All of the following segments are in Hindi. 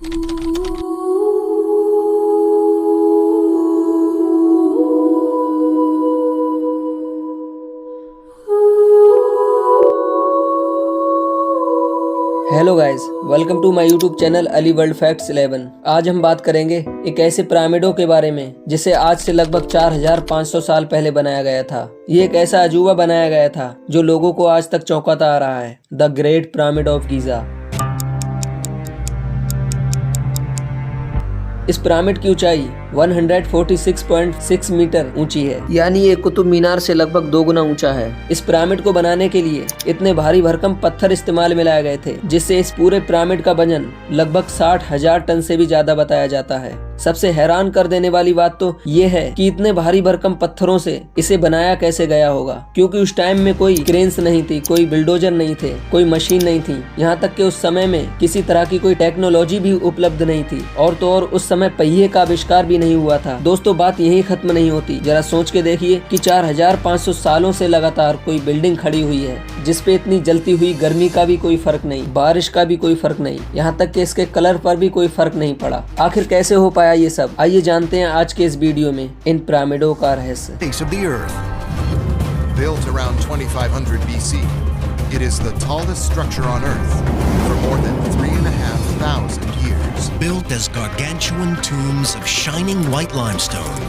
Hello guys, welcome to my YouTube channel Ali world facts 11। आज हम बात करेंगे एक ऐसे पिरामिडों के बारे में जिसे आज से लगभग 4500 साल पहले बनाया गया था। ये एक ऐसा अजूबा बनाया गया था जो लोगों को आज तक चौंकाता आ रहा है, the great pyramid of Giza. इस पिरामिड की ऊंचाई 146.6 मीटर ऊंची है, यानी ये कुतुब मीनार से लगभग 2 गुना ऊंचा है। इस पिरामिड को बनाने के लिए इतने भारी भरकम पत्थर इस्तेमाल में लाए गए थे जिससे इस पूरे पिरामिड का वजन लगभग 60,000 टन से भी ज्यादा बताया जाता है। सबसे हैरान कर देने वाली बात तो ये है कि इतने भारी भरकम पत्थरों से इसे बनाया कैसे गया होगा, क्योंकि उस टाइम में कोई क्रेन्स नहीं थी, कोई बिल्डोजर नहीं थे, कोई मशीन नहीं थी। यहाँ तक कि उस समय में किसी तरह की कोई टेक्नोलॉजी भी उपलब्ध नहीं थी, और तो और उस समय पहिए का आविष्कार भी नहीं हुआ था। दोस्तों, बात यही खत्म नहीं होती। जरा सोच के देखिए कि 4500 सालों से लगातार कोई बिल्डिंग खड़ी हुई है जिसपे इतनी जलती हुई गर्मी का भी कोई फर्क नहीं, बारिश का भी कोई फर्क नहीं, यहाँ तक कि इसके कलर पर भी कोई फर्क नहीं पड़ा। आखिर कैसे हो पाया ये सब? आइए जानते हैं आज के इस वीडियो में इन पिरामिडों का रहस्य। Built around 2500 BC, it is the tallest structure on Earth for more than 3,500 years. Built as gargantuan tombs of shining white limestone,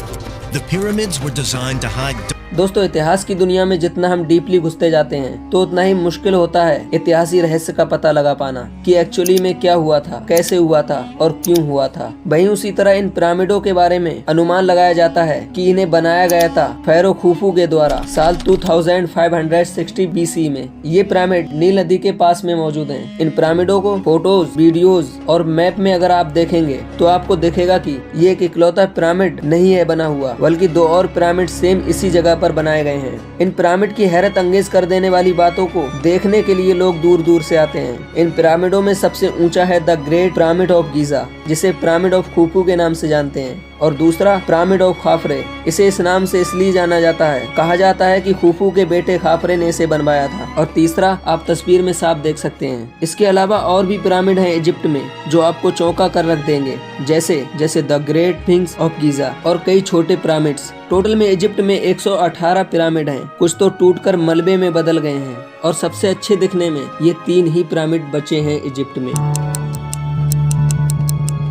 the pyramids were designed to hide. दोस्तों, इतिहास की दुनिया में जितना हम डीपली घुसते जाते हैं तो उतना ही मुश्किल होता है इतिहासी रहस्य का पता लगा पाना कि एक्चुअली में क्या हुआ था, कैसे हुआ था और क्यों हुआ था। वहीं उसी तरह इन पिरामिडों के बारे में अनुमान लगाया जाता है कि इन्हें बनाया गया था फेरो खुफू के द्वारा साल 2560 BC में। ये पिरामिड नील नदी के पास में मौजूद हैं। इन पिरामिडों को फोटोज, वीडियोज और मैप में अगर आप देखेंगे तो आपको दिखेगा कि ये एक इकलौता पिरामिड नहीं है बना हुआ, बल्कि 2 और पिरामिड सेम इसी जगह पर बनाए गए हैं। इन पिरामिड की हैरत अंगेज कर देने वाली बातों को देखने के लिए लोग दूर दूर से आते हैं। इन पिरामिडों में सबसे ऊंचा है the great pyramid of Giza, जिसे पिरामिड ऑफ खुफू के नाम से जानते हैं, और दूसरा पिरामिड ऑफ खाफरे। इसे इस नाम से इसलिए जाना जाता है, कहा जाता है कि खुफू के बेटे खाफरे ने इसे बनवाया था। और तीसरा आप तस्वीर में साफ देख सकते हैं। इसके अलावा और भी पिरामिड हैं इजिप्ट में जो आपको चौंका कर रख देंगे, जैसे the great sphinx of Giza और कई छोटे पिरामिड्स। टोटल में इजिप्ट में 118 पिरामिड हैं। कुछ तो टूटकर मलबे में बदल गए हैं और सबसे अच्छे दिखने में ये 3 ही पिरामिड बचे हैं इजिप्ट में।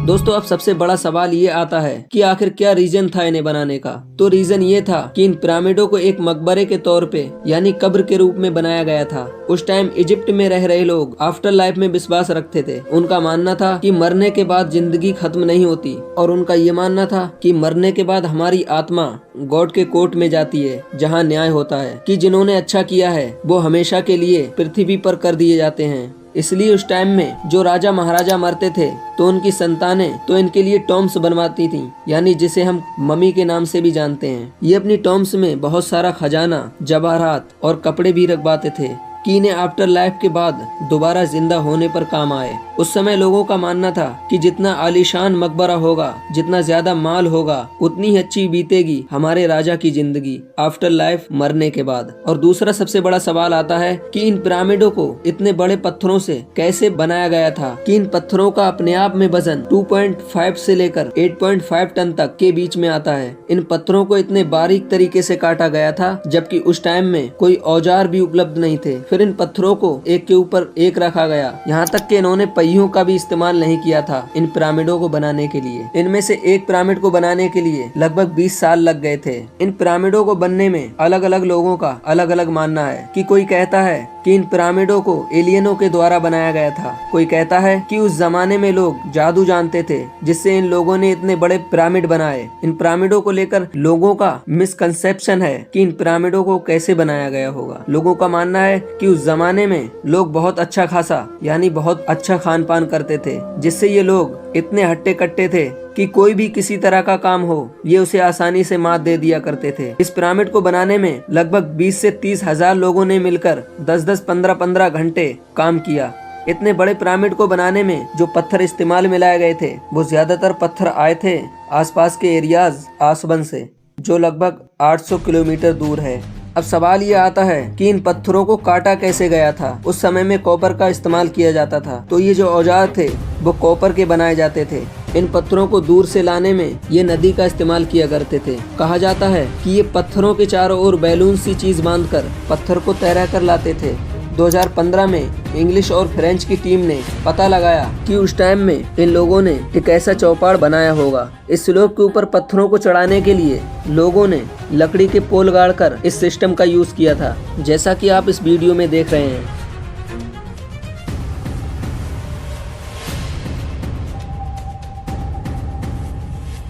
दोस्तों, अब सबसे बड़ा सवाल ये आता है कि आखिर क्या रीजन था इन्हें बनाने का। तो रीजन ये था कि इन पिरामिडों को एक मकबरे के तौर पे यानी कब्र के रूप में बनाया गया था। उस टाइम इजिप्ट में रह रहे लोग आफ्टर लाइफ में विश्वास रखते थे। उनका मानना था कि मरने के बाद जिंदगी खत्म नहीं होती, और उनका ये मानना था कि मरने के बाद हमारी आत्मा गॉड के कोर्ट में जाती है जहाँ न्याय होता है, कि जिन्होंने अच्छा किया है वो हमेशा के लिए पृथ्वी पर कर दिए जाते हैं। इसलिए उस टाइम में जो राजा महाराजा मरते थे तो उनकी संतानें तो इनके लिए टॉम्स बनवाती थीं, यानी जिसे हम मम्मी के नाम से भी जानते हैं। ये अपनी टॉम्स में बहुत सारा खजाना, जवाहरात और कपड़े भी रखवाते थे कि इन्हें आफ्टर लाइफ के बाद दोबारा जिंदा होने पर काम आए। उस समय लोगों का मानना था कि जितना आलीशान मकबरा होगा, जितना ज्यादा माल होगा, उतनी ही अच्छी बीतेगी हमारे राजा की जिंदगी आफ्टर लाइफ मरने के बाद। और दूसरा सबसे बड़ा सवाल आता है कि इन पिरामिडों को इतने बड़े पत्थरों से कैसे बनाया गया था कि इन पत्थरों का अपने आप में वजन 2.5 से लेकर 8.5 टन तक के बीच में आता है। इन पत्थरों को इतने बारीक तरीके से काटा गया था जबकि उस टाइम में कोई औजार भी उपलब्ध नहीं थे। फिर इन पत्थरों को एक के ऊपर एक रखा गया, यहाँ तक कि इन्होंने पहियों का भी इस्तेमाल नहीं किया था इन पिरामिडों को बनाने के लिए। इनमें से एक पिरामिड को बनाने के लिए लगभग 20 साल लग गए थे। इन पिरामिडों को बनने में अलग अलग लोगों का अलग अलग मानना है कि कोई कहता है कि इन पिरामिडों को एलियनों के द्वारा बनाया गया था। कोई कहता है कि उस जमाने में लोग जादू जानते थे जिससे इन लोगों ने इतने बड़े पिरामिड बनाए। इन पिरामिडों को लेकर लोगों का मिसकंसेप्शन है कि इन पिरामिडों को कैसे बनाया गया होगा। लोगों का मानना है कि उस जमाने में लोग बहुत अच्छा खासा यानी बहुत अच्छा खान पान करते थे, जिससे ये लोग इतने हट्टे कट्टे थे कि कोई भी किसी तरह का काम हो ये उसे आसानी से मात दे दिया करते थे। इस पिरामिड को बनाने में लगभग 20 से 30 हजार लोगों ने मिलकर 10-10, 15-15 घंटे काम किया। इतने बड़े पिरामिड को बनाने में जो पत्थर इस्तेमाल में लाए गए थे वो ज्यादातर पत्थर आए थे आसपास के एरियाज आसवन से, जो लगभग 800 किलोमीटर दूर है। अब सवाल ये आता है कि इन पत्थरों को काटा कैसे गया था। उस समय में कॉपर का इस्तेमाल किया जाता था, तो ये जो औजार थे वो कॉपर के बनाए जाते थे। इन पत्थरों को दूर से लाने में ये नदी का इस्तेमाल किया करते थे। कहा जाता है कि ये पत्थरों के चारों ओर बैलून सी चीज बांधकर पत्थर को तैरा कर लाते थे। 2015 में इंग्लिश और फ्रेंच की टीम ने पता लगाया कि उस टाइम में इन लोगों ने एक ऐसा चौपाड़ बनाया होगा। इस स्लोप के ऊपर पत्थरों को चढ़ाने के लिए लोगों ने लकड़ी के पोल गाड़कर इस सिस्टम का यूज किया था, जैसा कि आप इस वीडियो में देख रहे हैं।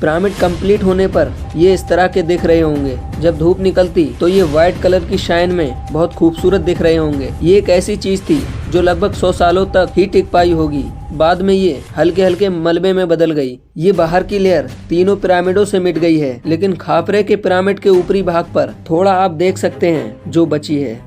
पिरामिड कंप्लीट होने पर ये इस तरह के दिख रहे होंगे। जब धूप निकलती तो ये व्हाइट कलर की शाइन में बहुत खूबसूरत दिख रहे होंगे। ये एक ऐसी चीज थी जो लगभग 100 सालों तक ही टिक पाई होगी। बाद में ये हल्के हल्के मलबे में बदल गई। ये बाहर की लेयर तीनों पिरामिडों से मिट गई है, लेकिन खापरे के पिरामिड के ऊपरी भाग पर थोड़ा आप देख सकते हैं जो बची है।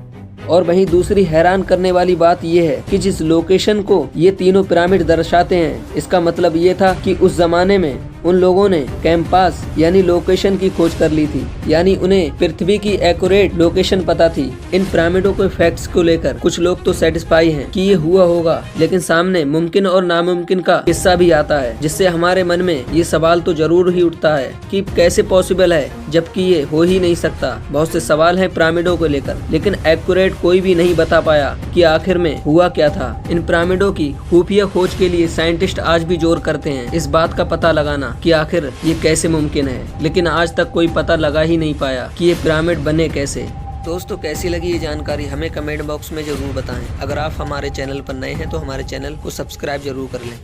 और वहीं दूसरी हैरान करने वाली बात यह है कि जिस लोकेशन को ये तीनों पिरामिड दर्शाते हैं, इसका मतलब ये था कि उस जमाने में उन लोगों ने कैंपास यानी लोकेशन की खोज कर ली थी, यानी उन्हें पृथ्वी की एक्यूरेट लोकेशन पता थी। इन पिरामिडों के फैक्ट्स को लेकर कुछ लोग तो सेटिस्फाई हैं कि ये हुआ होगा, लेकिन सामने मुमकिन और नामुमकिन का किस्सा भी आता है, जिससे हमारे मन में ये सवाल तो जरूर ही उठता है कि कैसे पॉसिबल है, जबकि ये हो ही नहीं सकता। बहुत से सवाल हैं पिरामिडों को लेकर, लेकिन एक्यूरेट कोई भी नहीं बता पाया कि आखिर में हुआ क्या था। इन पिरामिडों की खुफिया खोज के लिए साइंटिस्ट आज भी जोर करते हैं इस बात का पता लगाना कि आखिर ये कैसे मुमकिन है, लेकिन आज तक कोई पता लगा ही नहीं पाया कि ये पिरामिड बने कैसे। दोस्तों, कैसी लगी ये जानकारी हमें कमेंट बॉक्स में जरूर बताएं। अगर आप हमारे चैनल पर नए हैं तो हमारे चैनल को सब्सक्राइब जरूर कर लें।